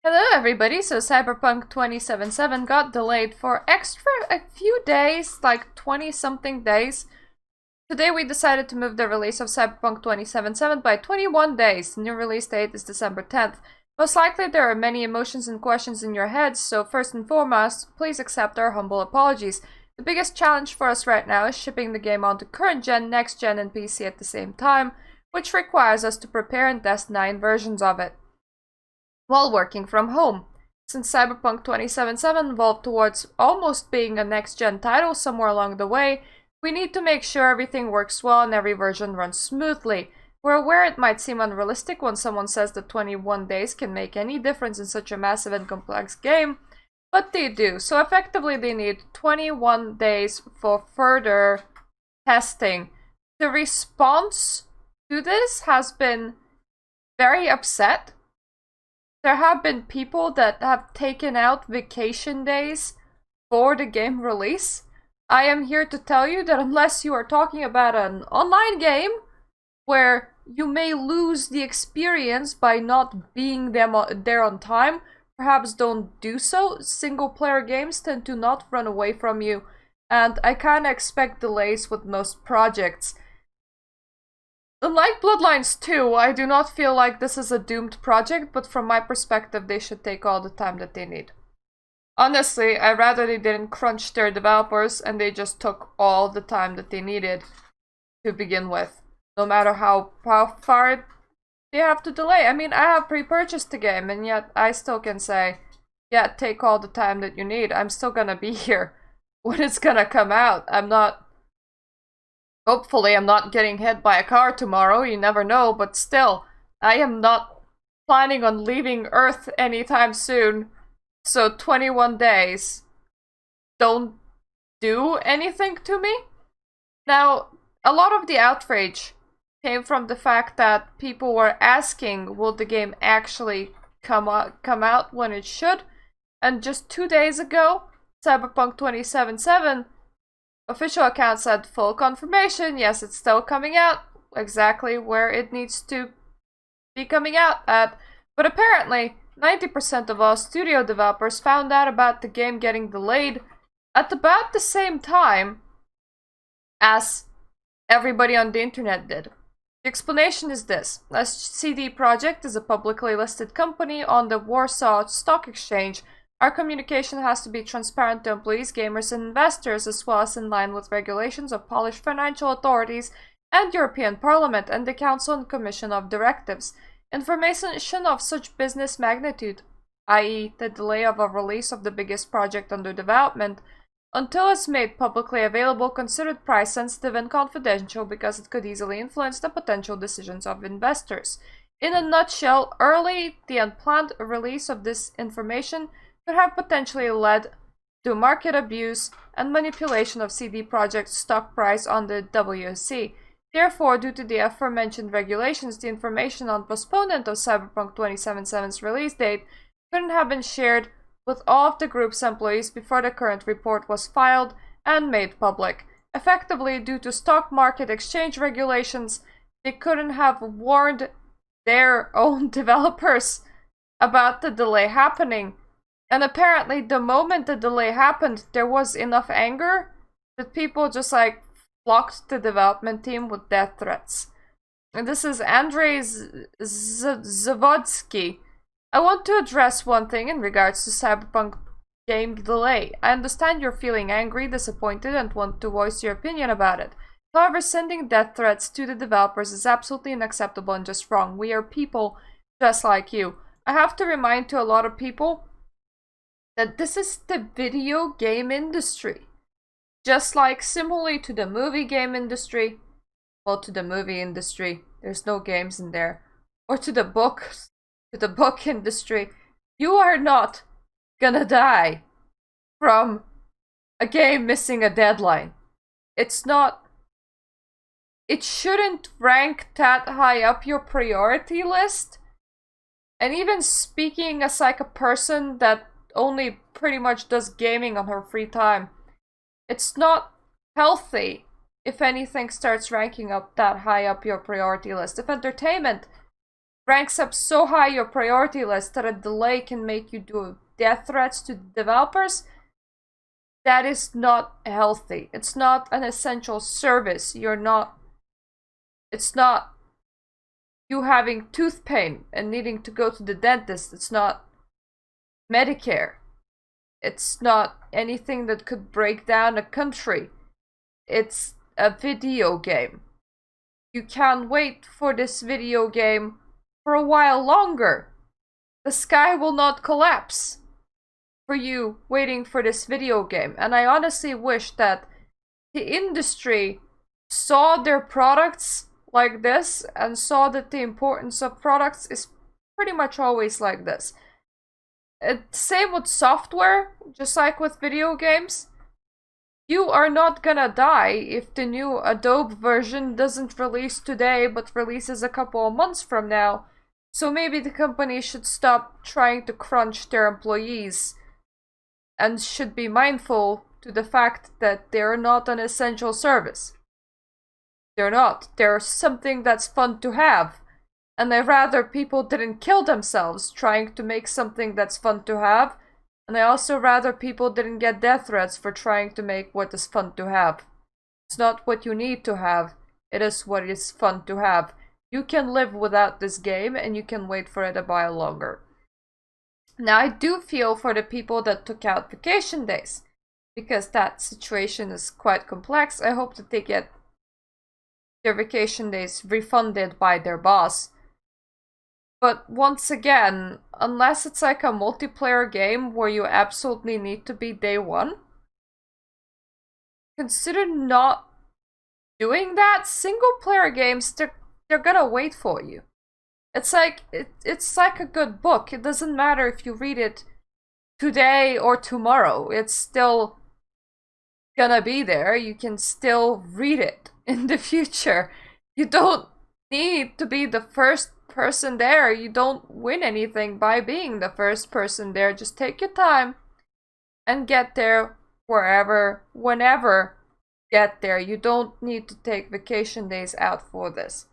Hello everybody, so Cyberpunk 2077 got delayed for a few days, like 20 something days. Today we decided to move the release of Cyberpunk 2077 by 21 days. The new release date is December 10th. Most likely there are many emotions and questions in your heads, so first and foremost, please accept our humble apologies. The biggest challenge for us right now is shipping the game onto current gen, next gen, and PC at the same time, which requires us to prepare and test 9 versions of it while working from home. Since Cyberpunk 2077 evolved towards almost being a next-gen title somewhere along the way, we need to make sure everything works well and every version runs smoothly. We're aware it might seem unrealistic when someone says that 21 days can make any difference in such a massive and complex game, but they do. So effectively they need 21 days for further testing. The response to this has been very upset. There have been people that have taken out vacation days for the game release. I am here to tell you that unless you are talking about an online game where you may lose the experience by not being there on time, perhaps don't do so. Single player games tend to not run away from you, and I kinda expect delays with most projects. Unlike Bloodlines 2, I do not feel like this is a doomed project, but from my perspective, they should take all the time that they need. Honestly, I'd rather they didn't crunch their developers and they just took all the time that they needed to begin with. No matter how far they have to delay. I mean, I have pre-purchased the game, and yet I still can say, yeah, take all the time that you need. I'm still gonna be here when it's gonna come out. Hopefully I'm not getting hit by a car tomorrow, you never know, but still, I am not planning on leaving Earth anytime soon, so 21 days don't do anything to me. Now, a lot of the outrage came from the fact that people were asking, will the game actually come out when it should? And just 2 days ago, Cyberpunk 2077 official account said full confirmation, yes, it's still coming out, exactly where it needs to be coming out at. But apparently, 90% of all studio developers found out about the game getting delayed at about the same time as everybody on the internet did. The explanation is this. As CD Projekt is a publicly listed company on the Warsaw Stock Exchange, our communication has to be transparent to employees, gamers, and investors, as well as in line with regulations of Polish financial authorities and European Parliament and the Council and Commission of Directives. Information of such business magnitude, i.e. the delay of a release of the biggest project under development, until it's made publicly available, considered price-sensitive and confidential because it could easily influence the potential decisions of investors. In a nutshell, the unplanned release of this information could have potentially led to market abuse and manipulation of CD Projekt's stock price on the WSE. Therefore, due to the aforementioned regulations, the information on postponement of Cyberpunk 2077's release date couldn't have been shared with all of the group's employees before the current report was filed and made public. Effectively, due to stock market exchange regulations, they couldn't have warned their own developers about the delay happening. And apparently, the moment the delay happened, there was enough anger that people just flocked the development team with death threats. And this is Andrei Zavodsky. I want to address one thing in regards to Cyberpunk game delay. I understand you're feeling angry, disappointed, and want to voice your opinion about it. However, sending death threats to the developers is absolutely unacceptable and just wrong. We are people just like you. I have to remind to a lot of people that this is the video game industry. Just like similarly to the movie game industry, well, to the movie industry, there's no games in there, or to the book industry, you are not gonna die from a game missing a deadline. It shouldn't rank that high up your priority list. And even speaking as like a person that only pretty much does gaming on her free time, it's not healthy if anything starts ranking up that high up your priority list. If entertainment ranks up so high your priority list that a delay can make you do death threats to developers, that is not healthy. It's not an essential service. It's not you having tooth pain and needing to go to the dentist. It's not Medicare. It's not anything that could break down a country. It's a video game. You can wait for this video game for a while longer. The sky will not collapse for you waiting for this video game. And I honestly wish that the industry saw their products like this and saw that the importance of products is pretty much always like this. Same with software, just like with video games. You are not gonna die if the new Adobe version doesn't release today but releases a couple of months from now. So maybe the company should stop trying to crunch their employees and should be mindful to the fact that they're not an essential service. They're not. They're something that's fun to have. And I'd rather people didn't kill themselves trying to make something that's fun to have. And I also rather people didn't get death threats for trying to make what is fun to have. It's not what you need to have. It is what is fun to have. You can live without this game and you can wait for it a while longer. Now I do feel for the people that took out vacation days, because that situation is quite complex. I hope that they get their vacation days refunded by their boss. But once again, unless it's like a multiplayer game where you absolutely need to be day one, consider not doing that. Single player games, they're gonna wait for you. It's like it's like a good book. It doesn't matter if you read it today or tomorrow. It's still gonna be there. You can still read it in the future. You don't need to be the first person there. You don't win anything by being the first person there. Just take your time and get there wherever, whenever get there. You don't need to take vacation days out for this.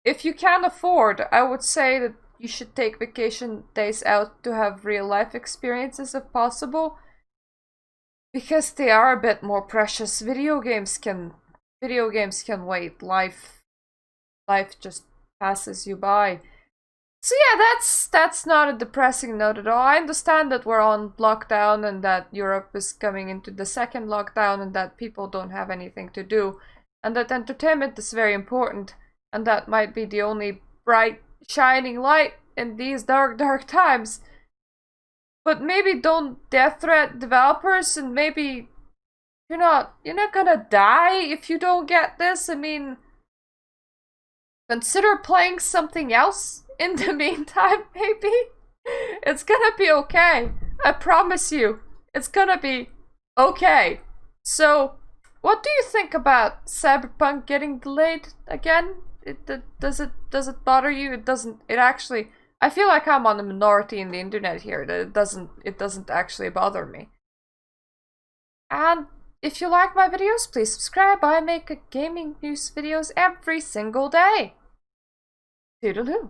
If you can afford, I would say that you should take vacation days out to have real life experiences if possible, because they are a bit more precious. Video games can wait. Life just passes you by. So yeah, that's not a depressing note at all. I understand that we're on lockdown and that Europe is coming into the second lockdown and that people don't have anything to do and that entertainment is very important and that might be the only bright shining light in these dark times. But maybe don't death threat developers, and maybe you're not gonna die if you don't get this. I mean, consider playing something else in the meantime, maybe. It's gonna be okay. I promise you, it's gonna be okay. So, what do you think about Cyberpunk getting delayed again? Does it bother you? It doesn't. It actually, I feel like I'm on the minority in the internet here. That it doesn't actually bother me. And if you like my videos, please subscribe. I make gaming news videos every single day. Toodaloo.